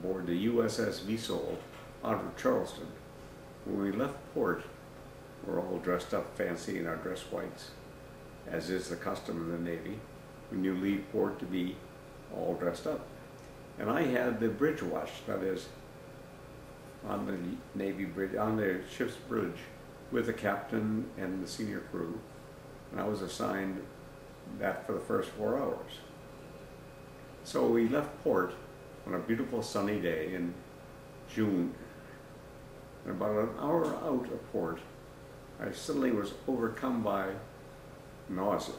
aboard the USS Vessel out of Charleston. When we left port, we're all dressed up fancy in our dress whites, as is the custom in the Navy when you leave port to be all dressed up. And I had the bridge watch, that is, on the Navy bridge, on the ship's bridge, with the captain and the senior crew, and I was assigned that for the first 4 hours. So we left port on a beautiful sunny day in June, and about an hour out of port, I suddenly was overcome by nausea,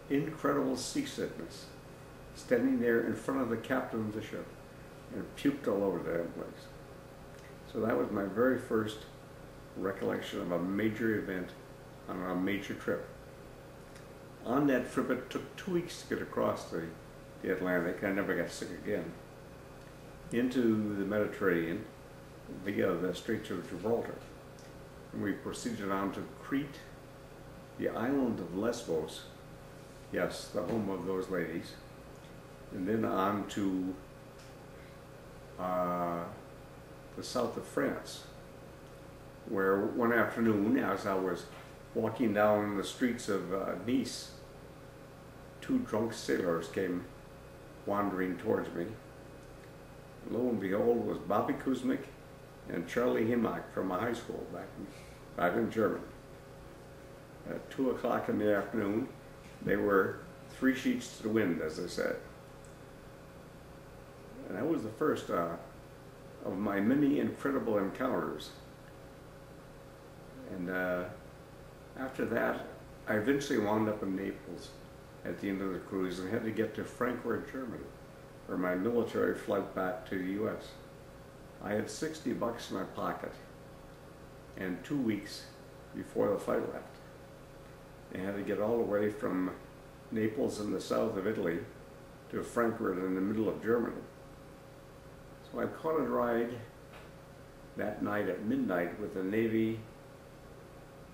incredible seasickness, standing there in front of the captain of the ship, and puked all over the damn place. So that was my very first recollection of a major event on a major trip. On that trip, it took 2 weeks to get across the Atlantic. I never got sick again. Into the Mediterranean via the Straits of Gibraltar. And we proceeded on to Crete, the island of Lesbos, yes, the home of those ladies, and then on to the south of France, where one afternoon, as I was walking down the streets of Nice, 2 drunk sailors came wandering towards me. Lo and behold, was Bobby Kuzmic and Charlie Himmock from my high school back in Germany. At 2 o'clock in the afternoon, they were 3 sheets to the wind, as they said. And that was the first of my many incredible encounters. And after that, I eventually wound up in Naples at the end of the cruise and had to get to Frankfurt, Germany, for my military flight back to the U.S. I had $60 in my pocket, and 2 weeks before the flight left. I had to get all the way from Naples in the south of Italy to Frankfurt in the middle of Germany. So I caught a ride that night at midnight with a Navy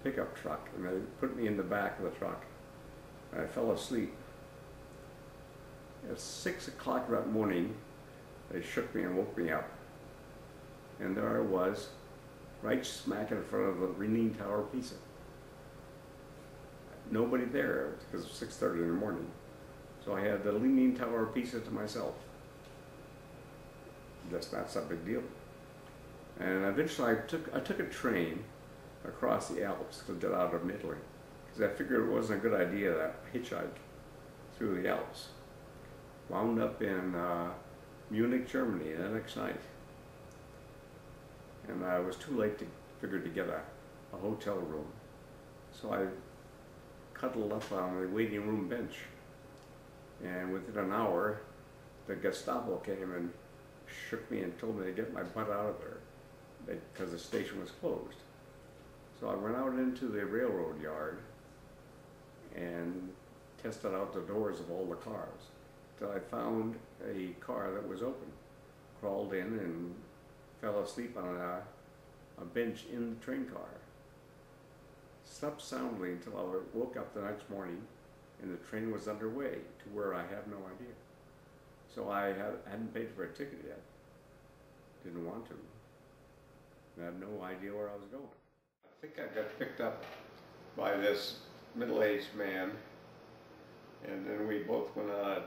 pickup truck, and they put me in the back of the truck, and I fell asleep. At 6 o'clock that morning, they shook me and woke me up, and there I was, right smack in front of the Leaning Tower of Pisa. Nobody there, because it was 6:30 in the morning, so I had the Leaning Tower of Pisa to myself. That's not a big deal. And eventually I took a train across the Alps to get out of Italy, because I figured it wasn't a good idea to hitchhike through the Alps. Wound up in Munich, Germany the next night. And I was too late to get a hotel room. So I cuddled up on the waiting room bench. And within an hour, the Gestapo came and shook me and told me to get my butt out of there because the station was closed. So I went out into the railroad yard and tested out the doors of all the cars till I found a car that was open. Crawled in and fell asleep on a bench in the train car. Slept soundly until I woke up the next morning and the train was underway to where I have no idea. So I hadn't paid for a ticket yet. Didn't want to. I had no idea where I was going. I think I got picked up by this middle-aged man, and then we both went on.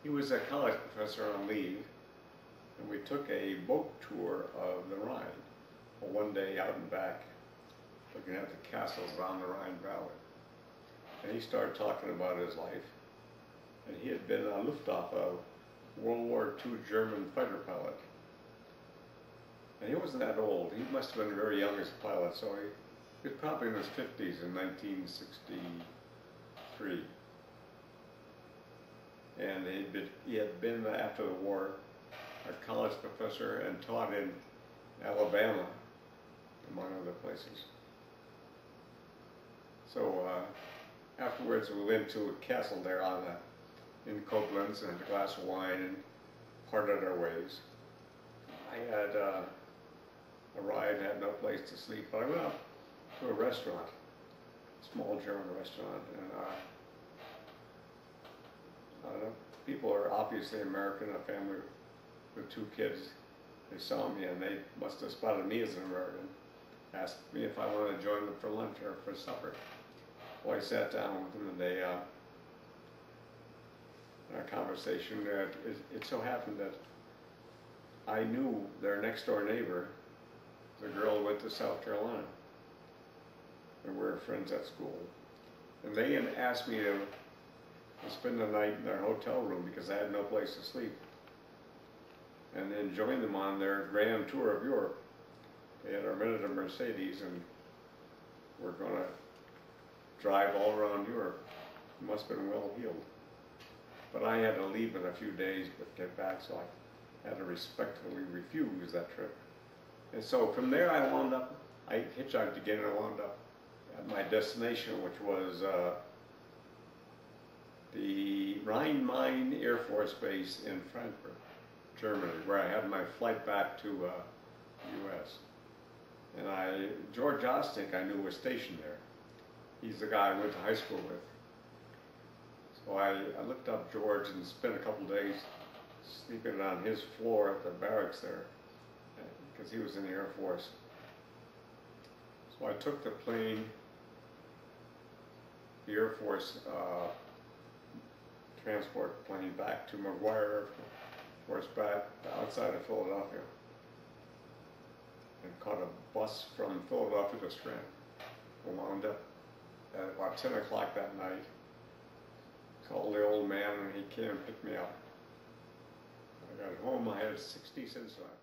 He was a college professor on leave, and we took a boat tour of the Rhine, one day out and back, looking at the castles around the Rhine Valley. And he started talking about his life, and he had been a Luftwaffe World War II German fighter pilot. And he wasn't that old. He must have been very young as a pilot, so he was probably in his 50s in 1963. And he had been, after the war, a college professor and taught in Alabama, among other places. So afterwards we went to a castle there in Koblenz and had a glass of wine and parted our ways. I had a ride, had no place to sleep, but I went up to a restaurant, a small German restaurant, and people are obviously American, a family the two kids, they saw me and they must have spotted me as an American, asked me if I wanted to join them for lunch or for supper. Well, I sat down with them and they, in our conversation, it so happened that I knew their next door neighbor, the girl who went to South Carolina, and we were friends at school. And they had asked me to spend the night in their hotel room because I had no place to sleep, and then join them on their grand tour of Europe. They had rented a Mercedes and were going to drive all around Europe. It must have been well heeled. But I had to leave in a few days but get back, so I had to respectfully refuse that trip. And so from there I hitchhiked again and I wound up at my destination, which was the Rhein-Main Air Force Base in Frankfurt, Germany, where I had my flight back to the U.S. And George Ostick I knew was stationed there. He's the guy I went to high school with. So I looked up George and spent a couple days sleeping on his floor at the barracks there, because he was in the Air Force. So I took the plane, the Air Force transport plane, back to McGuire Air Force, back outside of Philadelphia, and caught a bus from Philadelphia to Scranton. I wound up at about 10 o'clock that night. Called the old man and he came and picked me up. I got home, I had 60 cents left.